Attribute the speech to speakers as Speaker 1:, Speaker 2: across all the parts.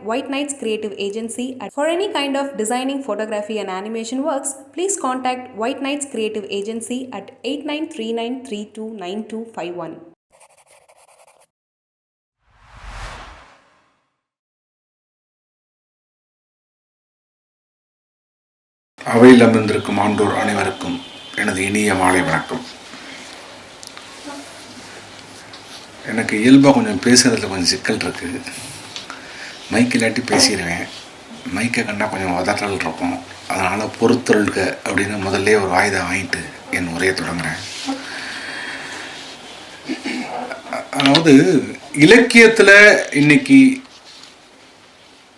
Speaker 1: White Knights Creative Agency. For any kind of designing, photography and animation works, please contact White Knights Creative Agency at 8939329251.
Speaker 2: அவையில் அமர்ந்திருக்கும் ஆண்டோர் அனைவருக்கும் எனது இனிய மாலை வணக்கம். எனக்கு இயல்பாக கொஞ்சம் பேசுகிறதுல கொஞ்சம் சிக்கல் இருக்குது. மைக் இல்லாட்டி பேசிடுவேன். மைக்கை கண்டா கொஞ்சம் உதட்டல் இருக்கும். அதனால் பொறுத்தருள்க அப்படின்னு முதல்ல ஒரு வாய்தா வாங்கிட்டு என் உரையை தொடங்குறேன். அதாவது இலக்கியத்தில் இன்னைக்கு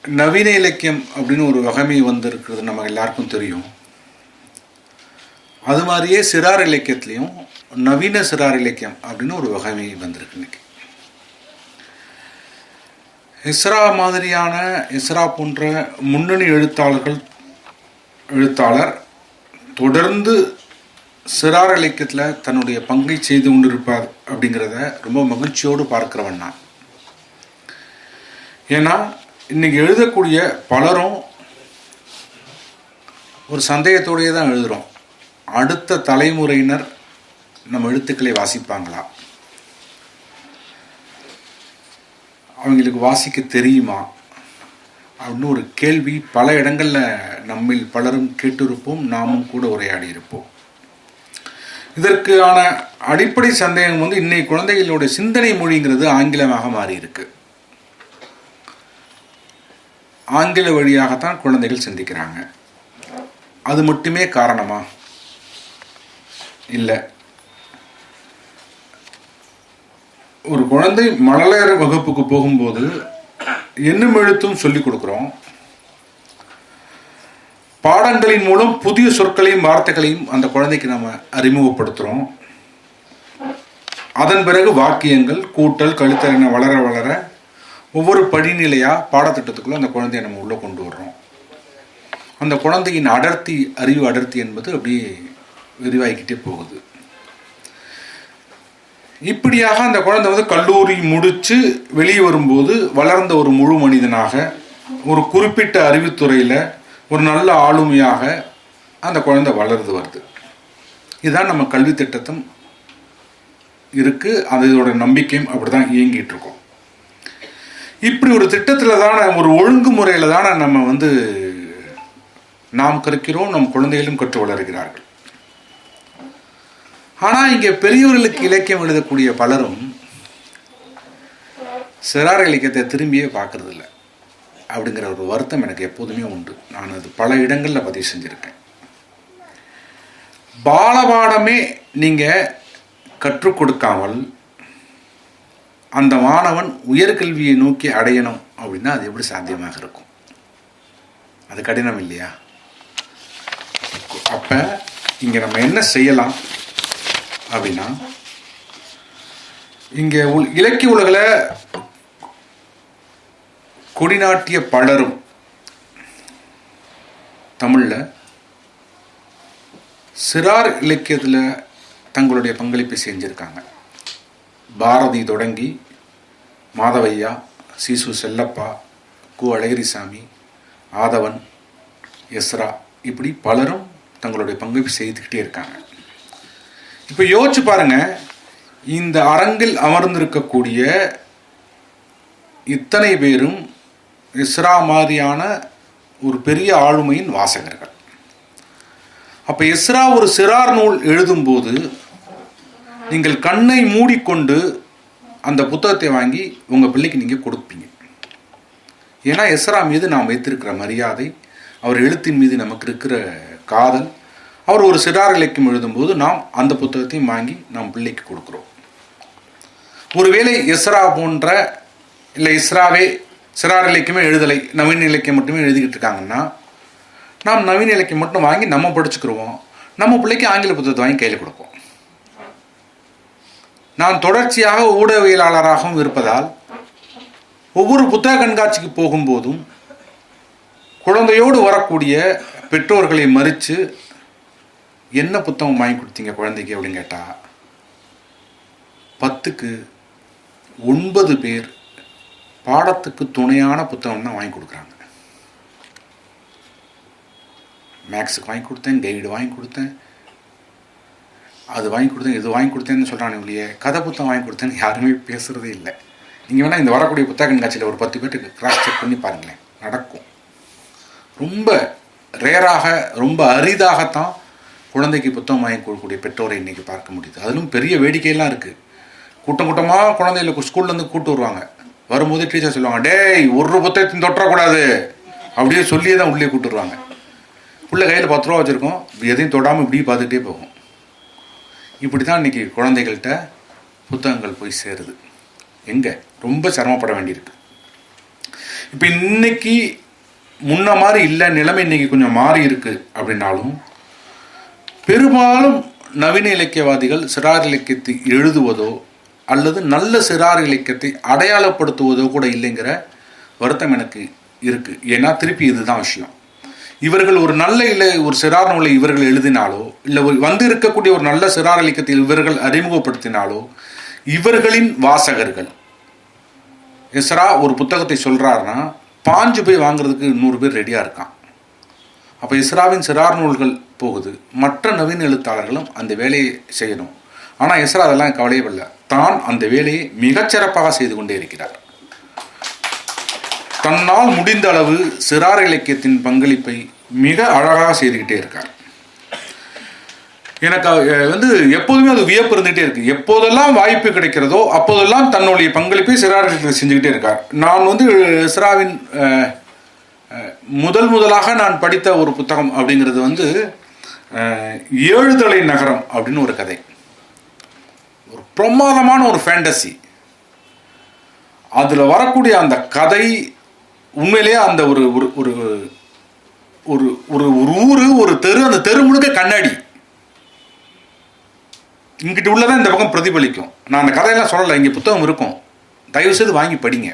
Speaker 2: நவீன இலக்கியம் அப்படின்னு ஒரு வகைமை வந்திருக்கிறது நம்ம எல்லாருக்கும் தெரியும். அது மாதிரியே சிறார் இலக்கியத்துலேயும் நவீன சிறார் இலக்கியம் அப்படின்னு ஒரு வகைமை வந்திருக்கு. இன்னைக்கு இஸ்ரா மாதிரியான இஸ்ரா போன்ற முன்னணி எழுத்தாளர் தொடர்ந்து சிறார் இலக்கியத்தில் தன்னுடைய பங்கை செய்து கொண்டிருப்பார் அப்படிங்கிறத ரொம்ப மகிழ்ச்சியோடு பார்க்கிறவன் நான். ஏன்னா இன்னைக்கு எழுதக்கூடிய பலரும் ஒரு சந்தேகத்தோடையே தான் எழுதுகிறோம். அடுத்த தலைமுறையினர் நம்ம எழுத்துக்களை வாசிப்பாங்களா, அவங்களுக்கு வாசிக்க தெரியுமா அப்படின்னு ஒரு கேள்வி பல இடங்களில் நம்மில் பலரும் கேட்டிருப்போம், நாமும் கூட உரையாடி இருப்போம். இதற்கான அடிப்படை சந்தேகம் இன்னைக்கு குழந்தைகளோட சிந்தனை மொழிங்கிறது ஆங்கிலமாக மாறி இருக்கு. ஆங்கில வழியாகத்தான் குழந்தைகள் சிந்திக்கிறாங்க. அது மட்டுமே காரணமா? இல்லை. ஒரு குழந்தை மழலையர் வகுப்புக்கு போகும்போது எண்ணும் எழுத்தும் சொல்லிக் கொடுக்குறோம். பாடங்களின் மூலம் புதிய சொற்களையும் வார்த்தைகளையும் அந்த குழந்தைக்கு நம்ம அறிமுகப்படுத்துகிறோம். அதன் பிறகு வாக்கியங்கள், கூட்டல், கழித்தல் என வளர வளர ஒவ்வொரு படிநிலையாக பாடத்திட்டத்துக்குள்ள அந்த குழந்தையை நம்ம உள்ளே கொண்டு வர்றோம். அந்த குழந்தையின் அறிவு அடர்த்தி என்பது அப்படியே விரிவாகிக்கிட்டே போகுது. இப்படியாக அந்த குழந்தை கல்லூரி முடித்து வெளியே வரும்போது வளர்ந்த ஒரு முழு மனிதனாக, ஒரு குறிப்பிட்ட அறிவுத்துறையில் ஒரு நல்ல ஆளுமையாக அந்த குழந்தை வளர்ந்து வருது. இதுதான் நம்ம கல்வி திட்டத்தும் இருக்குது. அதோட நம்பிக்கையும் அப்படி தான் இயங்கிட்டு இருக்கோம். இப்படி ஒரு திட்டத்தில் தானே, ஒரு ஒழுங்குமுறையில் தானே நம்ம நாம் கற்கிறோம், நம் குழந்தைகளும் கற்று வளர்கிறார்கள். ஆனால் இங்கே பெரியவர்களுக்கு இலக்கியம் எழுதக்கூடிய பலரும் சிறார் இலக்கியத்தை திரும்பியே பார்க்கறது இல்லை அப்படிங்கிற ஒரு வருத்தம் எனக்கு எப்போதுமே உண்டு. நான் அது பல இடங்களில் பதிவு செஞ்சுருக்கேன். பாலபாடமே நீங்கள் கற்றுக் கொடுக்காமல் அந்த மாணவன் உயர்கல்வியை நோக்கி அடையணும் அப்படின்னா அது எப்படி சாத்தியமாக இருக்கும்? அது கடினம் இல்லையா? அப்போ இங்கே நம்ம என்ன செய்யலாம் அப்படின்னா, இங்கே இலக்கிய உலகில் கொடிநாட்டிய பலரும் தமிழில் சிறார் இலக்கியத்தில் தங்களுடைய பங்களிப்பை செஞ்சுருக்காங்க. பாரதி தொடங்கி மாதவையா, சீசு செல்லப்பா, கு அழகிரிசாமி, ஆதவன், எஸ்ரா, இப்படி பலரும் தங்களுடைய பங்களிப்பை செய்துக்கிட்டே இருக்காங்க. இப்போ யோசிச்சு பாருங்க, இந்த அரங்கில் அமர்ந்திருக்கக்கூடிய இத்தனை பேரும் எஸ்ரா மாதிரியான ஒரு பெரிய ஆளுமையின் வாசகர்கள். அப்போ எஸ்ரா ஒரு சிறார் நூல் எழுதும்போது நீங்கள் கண்ணை மூடிக்கொண்டு அந்த புத்தகத்தை வாங்கி உங்கள் பிள்ளைக்கு நீங்கள் கொடுப்பீங்க. ஏன்னா எஸ்ரா மீது நாம் வைத்திருக்கிற மரியாதை, அவர் எழுத்தின் மீது நமக்கு இருக்கிற காதல். அவர் ஒரு சிறார் இலக்கியம் எழுதும்போது நாம் அந்த புத்தகத்தையும் வாங்கி நம் பிள்ளைக்கு கொடுக்குறோம். ஒருவேளை எஸ்ரா போன்ற, இல்லை இஸ்ராவே சிறார் இலக்கியமே எழுதலை, நவீன இலக்கியம் மட்டுமே எழுதிக்கிட்டு இருக்காங்கன்னா, நாம் நவீன இலக்கியம் மட்டும் வாங்கி நம்ம படிச்சுக்கிடுவோம். நம்ம பிள்ளைக்கு ஆங்கில புத்தகத்தை வாங்கி கையில் கொடுப்போம். நான் தொடர்ச்சியாக ஊடகவியலாளராகவும் இருப்பதால் ஒவ்வொரு புத்தக கண்காட்சிக்கு போகும்போதும் குழந்தையோடு வரக்கூடிய பெற்றோர்களை மறித்து என்ன புத்தகம் வாங்கி கொடுத்தீங்க குழந்தைக்கு அப்படின்னு கேட்டால் 10க்கு 9 பேர் பாடத்துக்கு துணையான புத்தகம் தான் வாங்கி கொடுக்குறாங்க. மேக்ஸுக்கு வாங்கி கொடுத்தேன், கைடு வாங்கி கொடுத்தேன், அது வாங்கி கொடுத்தேன், இது வாங்கி கொடுத்தேன்னு சொல்கிறானே ஒழிய கதை புத்தகம் வாங்கி கொடுத்தேன்னு யாருமே பேசுகிறதே இல்லை. நீங்கள் வேணால் இந்த வரக்கூடிய புத்தக கண்காட்சியில் ஒரு 10 பேருக்கு கிராஸ் செக் பண்ணி பாருங்களேன், நடக்கும். ரொம்ப ரேராக, ரொம்ப அரிதாகத்தான் குழந்தைக்கு புத்தகம் வாங்கி கொடுக்கக்கூடிய பெற்றோரை இன்றைக்கி பார்க்க முடியுது. அதிலும் பெரிய வேடிக்கையெல்லாம் இருக்குது. கூட்டம் கூட்டமாக குழந்தைகளுக்கு ஸ்கூல்லேருந்து கூப்பிட்டு வருவாங்க. வரும்போது டீச்சர் சொல்லுவாங்க, டேய் ஒரு புத்தகத்தையும் தொட்டக்கூடாது அப்படியே சொல்லியே தான் உள்ளே கூப்பிட்டு வருவாங்க. பிள்ளை கையில் 10 ரூபா வச்சுருக்கோம், எதையும் தொடாமல் இப்படி பார்த்துக்கிட்டே போகும். இப்படி தான் இன்றைக்கி குழந்தைகள்கிட்ட புத்தகங்கள் போய் சேருது. எங்கே ரொம்ப சிரமப்பட வேண்டியிருக்கு. இப்போ இன்னைக்கு முன்ன மாதிரி இல்லை, நிலைமை இன்னைக்கு கொஞ்சம் மாறி இருக்கு அப்படின்னாலும் பெரும்பாலும் நவீன இலக்கியவாதிகள் சிறார் இலக்கியத்தை எழுதுவதோ அல்லது நல்ல சிறார் இலக்கியத்தை அடையாளப்படுத்துவதோ கூட இல்லைங்கிற வருத்தம் எனக்கு இருக்கு. ஏன்னா திருப்பி இதுதான் விஷயம். இவர்கள் ஒரு நல்ல ஒரு சிறார் நூலை இவர்கள் எழுதினாலோ இல்லை வந்து இருக்கக்கூடிய ஒரு நல்ல சிறார் இலக்கியத்தை இவர்கள் அறிமுகப்படுத்தினாலோ இவர்களின் வாசகர்கள், எஸ்ரா ஒரு புத்தகத்தை சொல்கிறாருன்னா பாஞ்சு போய் வாங்குறதுக்கு 100 பேர் ரெடியாக இருக்கான். அப்போ எஸ்ராவின் சிறார் நூல்கள் போகுது, மற்ற நவீன எழுத்தாளர்களும் அந்த வேலையை செய்யணும். ஆனால் எஸ்ரா அதெல்லாம் கவலையவில்லை, தான் அந்த வேலையை மிகச்சிறப்பாக செய்து கொண்டே இருக்கிறார். தன்னால் முடிந்த அளவு சிறார் இலக்கியத்தின் பங்களிப்பை மிக அழகாக செய்துக்கிட்டே இருக்கார். எனக்கு வந்து எப்போதுமே அது வியப்பு இருந்துகிட்டே இருக்கு. எப்போதெல்லாம் வாய்ப்பு கிடைக்கிறதோ அப்போதெல்லாம் தன்னுடைய பங்களிப்பை சிறார் இலக்கியத்தில் செஞ்சுக்கிட்டே இருக்கார். நான் வந்து சிறாவின் முதலாக நான் படித்த ஒரு புத்தகம் அப்படிங்கிறது வந்து 7 தலை நகரம் அப்படின்னு ஒரு கதை. ஒரு பிரமாதமான ஒரு ஃபேண்டசி. அதில் வரக்கூடிய அந்த கதை உண்மையிலேயே அந்த ஒரு ஒரு ஒரு ஒரு ஒரு ஊர், ஒரு தெரு, அந்த தெரு முழுக்க கண்ணாடி இங்கிட்டு உள்ளதான் இந்த பக்கம் பிரதிபலிக்கும். நான் அந்த கதையெல்லாம் சொல்லலை, இங்கே புத்தகம் இருக்கும், தயவு செய்து வாங்கி படிங்க.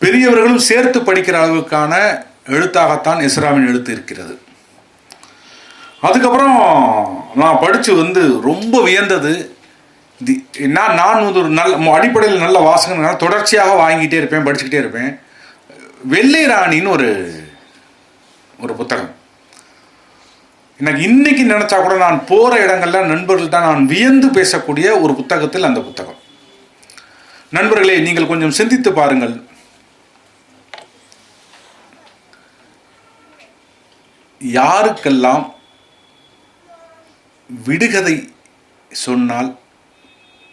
Speaker 2: பெரியவர்களும் சேர்த்து படிக்கிற அளவுக்கான எழுத்தாகத்தான் எஸ்ராவின் எழுத்து இருக்கிறது. அதுக்கப்புறம் நான் படித்து வந்து ரொம்ப வியந்தது, நான் ஒரு நல்ல அடிப்படையில் நல்ல வாசகனால தொடர்ச்சியாக வாங்கிட்டே இருப்பேன், படிச்சுக்கிட்டே இருப்பேன். வெள்ளை ராணின்னு ஒரு புத்தகம். எனக்கு இன்னைக்கு நினைச்சா கூட நான் போகிற இடங்கள்ல நண்பர்கள்ட்ட நான் வியந்து பேசக்கூடிய ஒரு புத்தகத்தில் அந்த புத்தகம். நண்பர்களே, நீங்கள் கொஞ்சம் சிந்தித்து பாருங்கள். யாருக்கெல்லாம் விடுகதை சொன்னால்,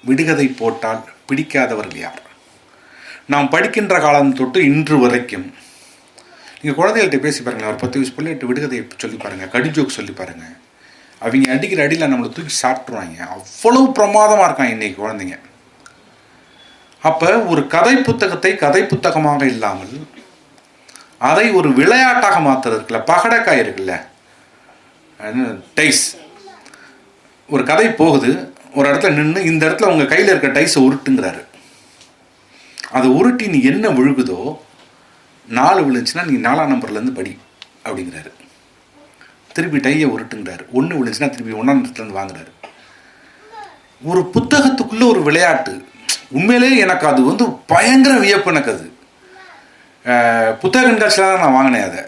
Speaker 2: விடுகதை போட்டால் பிடிக்காதவர்கள் யார்? நாம் படிக்கின்ற காலம் தொட்டு இன்று வரைக்கும் நீங்கள் குழந்தைகள்கிட்ட பேசி பாருங்கள். ஒரு 10 வயசு பிள்ளைகிட்ட விடுகதை சொல்லி பாருங்கள், கடிஜோக்கு சொல்லி பாருங்கள். அவங்க அடிக்கிற அடியில் நம்மளை தூக்கி சாப்பிட்ருவாங்க. அவ்வளவு பிரமாதமாக இருக்காங்க இன்றைக்கி குழந்தைங்க. அப்போ ஒரு கதை புத்தகத்தை கதை புத்தகமாக இல்லாமல் அதை ஒரு விளையாட்டாக மாற்றுறது இருக்குல்ல, பகடைக்காய் இருக்குல்ல, டைஸ். ஒரு கதை போகுது, ஒரு இடத்துல நின்று இந்த இடத்துல உங்கள் கையில் இருக்க டைஸை உருட்டுங்கிறாரு. அதை உருட்டி நீ என்ன விழுகுதோ 4 விழுந்துச்சுன்னா நீ 4ஆம் நம்பர்லேருந்து படி அப்படிங்கிறாரு. திருப்பி டையை உருட்டுங்கிறாரு. 1 விழுந்துச்சுன்னா திருப்பி 1ஆம் நம்பர்லேருந்து வாங்குறாரு. ஒரு புத்தகத்துக்குள்ள ஒரு விளையாட்டு. உண்மையிலே எனக்கு அது வந்து பயங்கர வியப்பு. எனக்கு அது புத்தக கண்காட்சியில் தான் நான் வாங்கினேன். அதை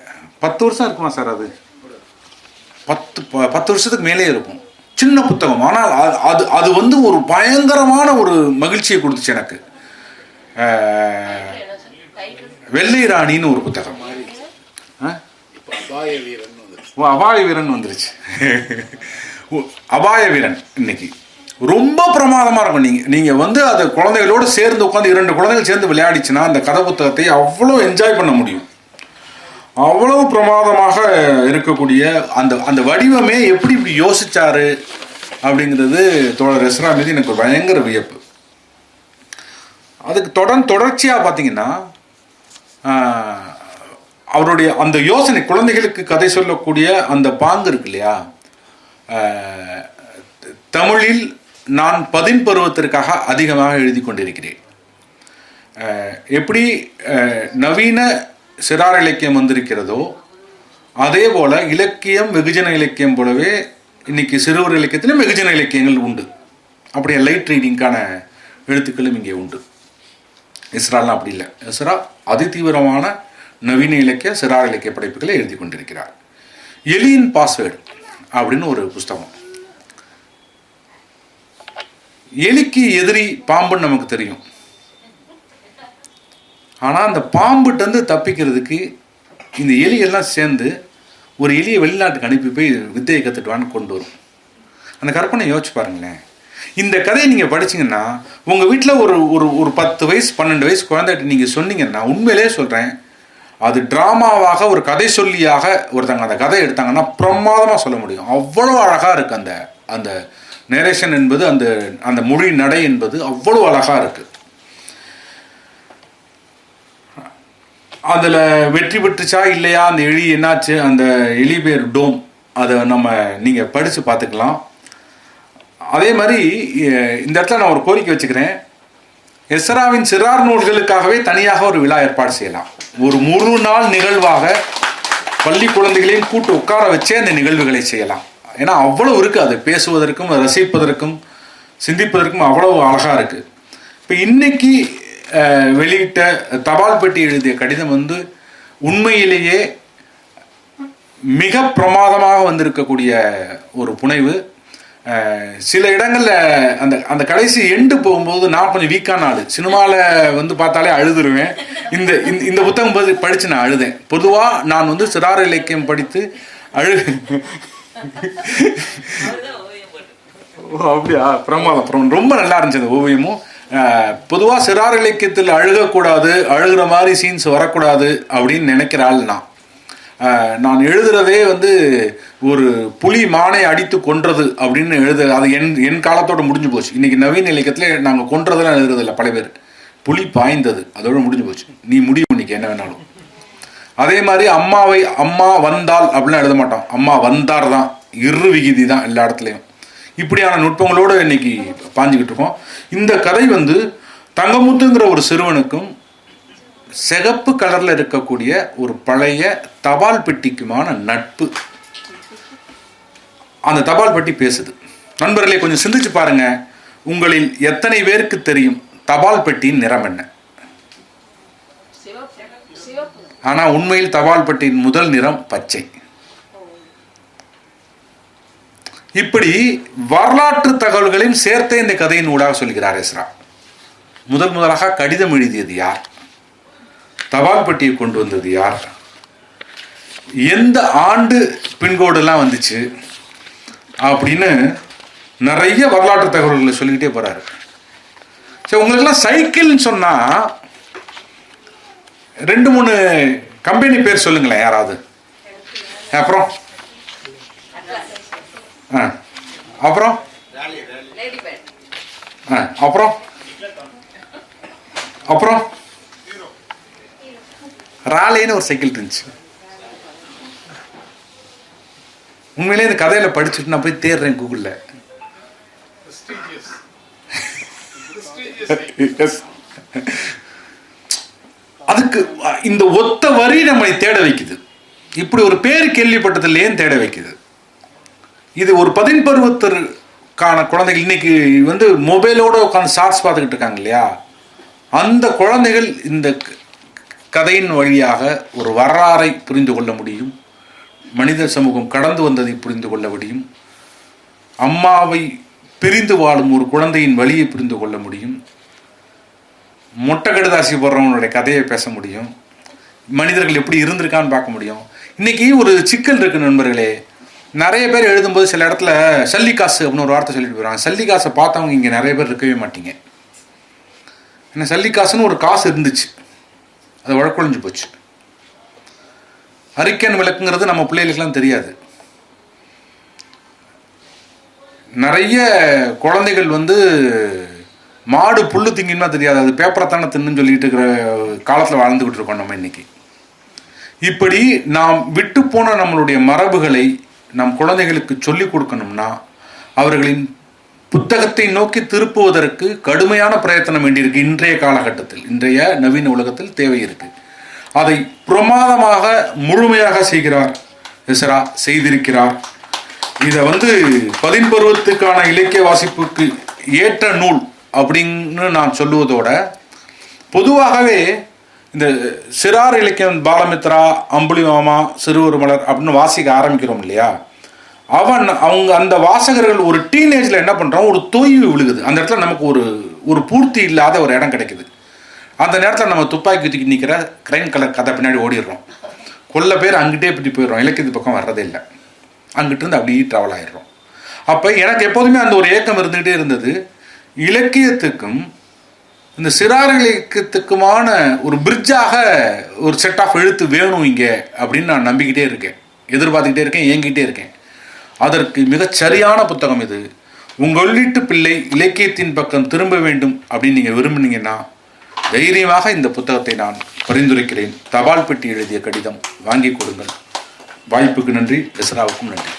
Speaker 2: 10 வருஷம் இருக்குமா சார்? அது 10 வருஷத்துக்கு மேலே இருக்கும். சின்ன புத்தகம், ஆனால் அது அது வந்து ஒரு பயங்கரமான ஒரு மகிழ்ச்சியை கொடுத்துச்சு எனக்கு. வெள்ளை ராணின்னு ஒரு புத்தகம். அபாய வீரன் வந்துருச்சு. அபாய வீரன் இன்னைக்கு ரொம்ப பிரமாதமாக இருக்கும். நீங்கள் வந்து அதை குழந்தைகளோடு சேர்ந்து உட்காந்து 2 குழந்தைகள் சேர்ந்து விளையாடிச்சுன்னா அந்த கதை புத்தகத்தை அவ்வளோ என்ஜாய் பண்ண முடியும். அவ்வளவு பிரமாதமாக இருக்கக்கூடிய அந்த வடிவமே எப்படி இப்படி யோசிச்சாரு அப்படிங்கிறது தோழர் எஸ்ரா மீது எனக்கு ஒரு பயங்கர வியப்பு. அதுக்கு தொடர்ச்சியாக பார்த்தீங்கன்னா அவருடைய அந்த யோசனை, குழந்தைகளுக்கு கதை சொல்லக்கூடிய அந்த பாங்கு இருக்கு இல்லையா. தமிழில் நான் 10 பருவத்திற்காக அதிகமாக எழுதி கொண்டிருக்கிறேன். எப்படி நவீன சிறார் இலக்கியம் வந்திருக்கிறதோ அதே போல இலக்கியம், வெகுஜன இலக்கியம் போலவே இன்னைக்கு சிறுவர் இலக்கியத்திலும் வெகுஜன இலக்கியங்கள் உண்டு. அப்படியே லைட் ரீடிங்கான எழுத்துக்களும் இங்கே உண்டு. எஸ்ராலாம் அப்படி இல்லை. எஸ்ரா அதிதீவிரமான நவீன இலக்கிய சிறார் இலக்கிய படைப்புகளை எழுதி கொண்டிருக்கிறார். எலியின் பாஸ்வேர்டு அப்படின்னு ஒரு புஸ்தகம். எலிக்கு எதிரி பாம்புன்னு நமக்கு தெரியும். ஆனால் அந்த பாம்புகிட்டருந்து தப்பிக்கிறதுக்கு இந்த எலியெல்லாம் சேர்ந்து ஒரு எலியை வெளிநாட்டுக்கு அனுப்பி போய் வித்தையை கற்றுட்டுவான்னு கொண்டு வரும். அந்த கற்பனை யோசிச்சு பாருங்களேன். இந்த கதையை நீங்கள் படிச்சிங்கன்னா உங்கள் வீட்டில் ஒரு ஒரு ஒரு 10 வயசு 12 வயசு குழந்தைகிட்ட நீங்கள் சொன்னீங்கன்னா, உண்மையிலே சொல்கிறேன், அது ட்ராமாவாக ஒரு கதை சொல்லியாக ஒருத்தங்க அந்த கதையை எடுத்தாங்கன்னா பிரமாதமாக சொல்ல முடியும். அவ்வளோ அழகாக இருக்குது அந்த அந்த நேரேஷன் என்பது, அந்த அந்த மொழி நடை என்பது அவ்வளோ அழகாக இருக்குது. அதில் வெற்றி பெற்றுச்சா இல்லையா, அந்த எலி என்னாச்சு, அந்த எலி பேர் டோம், அதை நீங்கள் படித்து பார்த்துக்கலாம். அதே மாதிரி இந்த இடத்துல நான் ஒரு கோரிக்கை வச்சுக்கிறேன். எஸ்ராவின் சிறார் நூல்களுக்காகவே தனியாக ஒரு விழா ஏற்பாடு செய்யலாம். ஒரு முழு நாள் நிகழ்வாக பள்ளி குழந்தைகளையும் கூட்டு உட்கார வச்சே அந்த நிகழ்வுகளை செய்யலாம். ஏன்னா அவ்வளோ இருக்குது, அது பேசுவதற்கும் ரசிப்பதற்கும் சிந்திப்பதற்கும் அவ்வளோ அழகாக இருக்குது. இப்போ இன்னைக்கு வெளியிட்ட தபால் பெட்டி எழுதிய கடிதம் உண்மையிலேயே மிக பிரமாதமாக வந்திருக்கக்கூடிய ஒரு புனைவு. சில இடங்களில் அந்த அந்த கடைசி எண்டு போகும்போது நான் கொஞ்சம் வீக்கான ஆளு, சினிமாவில் பார்த்தாலே அழுதுருவேன். இந்த இந்த புத்தகம் படித்து நான் அழுதேன். பொதுவாக நான் சிறார் இலக்கியம் படித்து அப்படியா, பிரமாதம், ரொம்ப நல்லா இருந்துச்சு அந்த ஓவியமும். பொதுவாக சிறார் இலக்கியத்தில் அழுகக்கூடாது, அழுகிற மாதிரி சீன்ஸ் வரக்கூடாது அப்படின்னு நினைக்கிற ஆள் நான் எழுதுறதே ஒரு புலி மானை அடித்து கொன்றது அப்படின்னு அது என் காலத்தோட முடிஞ்சு போச்சு. இன்னைக்கு நவீன இலக்கியத்தில் நாங்கள் கொன்றதெல்லாம் எழுதுறதில்ல. பல பேர் புலி பாய்ந்தது, அதோட முடிஞ்சு போச்சு, நீ முடிவு இன்னைக்கு என்ன வேணாலும். அதே மாதிரி அம்மா வந்தால் அப்படிலாம் எழுத மாட்டோம், அம்மா வந்தார் தான், இரு விகுதி தான் எல்லா இடத்துலையும். இப்படியான நுட்பங்களோடு இன்னைக்கு பாஞ்சுக்கிட்டு இருக்கோம். இந்த கதை தங்கமுத்துங்கிற ஒரு சிறுவனுக்கும் சிகப்பு கலர்ல இருக்கக்கூடிய ஒரு பழைய தபால் பெட்டிக்குமான நட்பு. அந்த தபால் பெட்டி பேசுது. நண்பர்களே, கொஞ்சம் சிந்திச்சு பாருங்க, உங்களில் எத்தனை பேருக்கு தெரியும் தபால் பெட்டியின் நிறம் என்ன? ஆனா உண்மையில் தபால் பெட்டியின் முதல் நிறம் பச்சை. இப்படி வரலாற்று தகவல்களையும் சேர்த்தே இந்த கதையின் ஊடாக சொல்கிறார் எஸ்ரா. முதலாக கடிதம் எழுதியது யார், தபால் பெட்டியை கொண்டு வந்தது யார், எந்த ஆண்டு பின்கோடெல்லாம் வந்துச்சு அப்படின்னு நிறைய வரலாற்று தகவல்களை சொல்லிக்கிட்டே போறாரு. சரி, உங்களுக்கெல்லாம் சைக்கிள்னு சொன்னா 2-3 கம்பெனி பேர் சொல்லுங்களேன் யாராவது. அப்புறம் அப்புறம் அப்புறம் அப்புறம் ராலேன்னு ஒரு சைக்கிள் இருந்துச்சு. உண்மையிலே இந்த கதையில படிச்சுட்டு நான் போய் தேடுறேன் கூகுள்ல. அதுக்கு இந்த ஒத்த வரி நம்மை தேட வைக்குது. இப்படி ஒரு பேர் கேள்விப்பட்டதில் ஏன் தேட வைக்குது? இது ஒரு 10 பருவத்திற்கான குழந்தைகள் இன்னைக்கு மொபைலோட உட்காந்து ஷார்ட்ஸ் பார்த்துக்கிட்டு இருக்காங்க இல்லையா, அந்த குழந்தைகள் இந்த கதையின் வழியாக ஒரு வரலாறை புரிந்து கொள்ள முடியும், மனித சமூகம் கடந்து வந்ததை புரிந்து கொள்ள முடியும், அம்மாவை பிரிந்து வாழும் ஒரு குழந்தையின் வழியை புரிந்து கொள்ள முடியும், மொட்டை கடுதாசி போடுறவனுடைய கதையை பேச முடியும், மனிதர்கள் எப்படி இருந்திருக்கான்னு பார்க்க முடியும். இன்னைக்கு ஒரு சிக்கல் இருக்கு நண்பர்களே. நிறைய பேர் எழுதும்போது சில இடத்துல சல்லிக்காசு அப்படின்னு ஒரு வார்த்தை சொல்லிட்டு போயிடுவாங்க. சல்லிக்காசை பார்த்தவங்க இங்கே நிறைய பேர் இருக்கவே மாட்டீங்க. ஏன்னா சல்லிக்காசுன்னு ஒரு காசு இருந்துச்சு, அது வழக்கொழிஞ்சு போச்சு. அரிக்கன் விளக்குங்கிறது நம்ம பிள்ளைகளுக்கெல்லாம் தெரியாது. நிறைய குழந்தைகள் மாடு புல்லு திங்கின்னா தெரியாது, அது பேப்பரைத்தானே தின்னு சொல்லிட்டு இருக்கிற காலத்தில் வாழ்ந்துகிட்டு இருக்கோம் நம்ம இன்னைக்கு. இப்படி நாம் விட்டு போன நம்மளுடைய மரபுகளை நம் குழந்தைகளுக்கு சொல்லிக் கொடுக்கணும்னா அவர்களின் புத்தகத்தை நோக்கி திருப்புவதற்கு கடுமையான பிரயத்தனம் வேண்டியிருக்கு. இன்றைய காலகட்டத்தில், இன்றைய நவீன உலகத்தில் தேவை இருக்கு. அதை பிரமாதமாக முழுமையாக செய்கிறார் எஸ்ரா, செய்திருக்கிறார். இதை 10 பருவத்துக்கான இலக்கிய வாசிப்புக்கு ஏற்ற நூல் அப்படின்னு நான் சொல்லுவதோட பொதுவாகவே இந்த சிறார் இலக்கியம் பாலமித்ரா, அம்புலிமாமா, சிறுவர் மலர் அப்படின்னு வாசிக்க ஆரம்பிக்கிறோம் இல்லையா, அவங்க அந்த வாசகர்கள் ஒரு டீனேஜில் என்ன பண்ணுறோம், ஒரு தொய்வு விழுகுது. அந்த இடத்துல நமக்கு ஒரு பூர்த்தி இல்லாத ஒரு இடம் கிடைக்குது. அந்த நேரத்தில் நம்ம துப்பாக்கி தூக்கி நிற்கிற கிரைம் கலர் கதை பின்னாடி ஓடிடுறோம். கொல்ல பேர் அங்கிட்டே பிடி போயிடுறோம். இலக்கியத்து பக்கம் வர்றதே இல்லை. அங்கிட்டிருந்து அப்படியே ட்ராவல் ஆகிடுறோம். அப்போ எனக்கு எப்போதுமே அந்த ஒரு ஏக்கம் இருந்துகிட்டே இருந்தது. இலக்கியத்துக்கும் இந்த சிறார் இலக்கியத்துக்குமான ஒரு பிரிட்ஜாக ஒரு செட் ஆஃப் எழுத்து வேணும் இங்கே அப்படின்னு நான் நம்பிக்கிட்டே இருக்கேன், எதிர்பார்த்துக்கிட்டே இருக்கேன், ஏங்கிட்டே இருக்கேன். அதற்கு மிகச் சரியான புத்தகம் இது. உங்கள் வீட்டு பிள்ளை இலக்கியத்தின் பக்கம் திரும்ப வேண்டும் அப்படின்னு நீங்கள் விரும்புனீங்கன்னா தைரியமாக இந்த புத்தகத்தை நான் பரிந்துரைக்கிறேன். தபால் பெட்டி எழுதிய கடிதம் வாங்கி கொடுங்கள். வாய்ப்புக்கு நன்றி. எஸ்ராவுக்கும் நன்றி.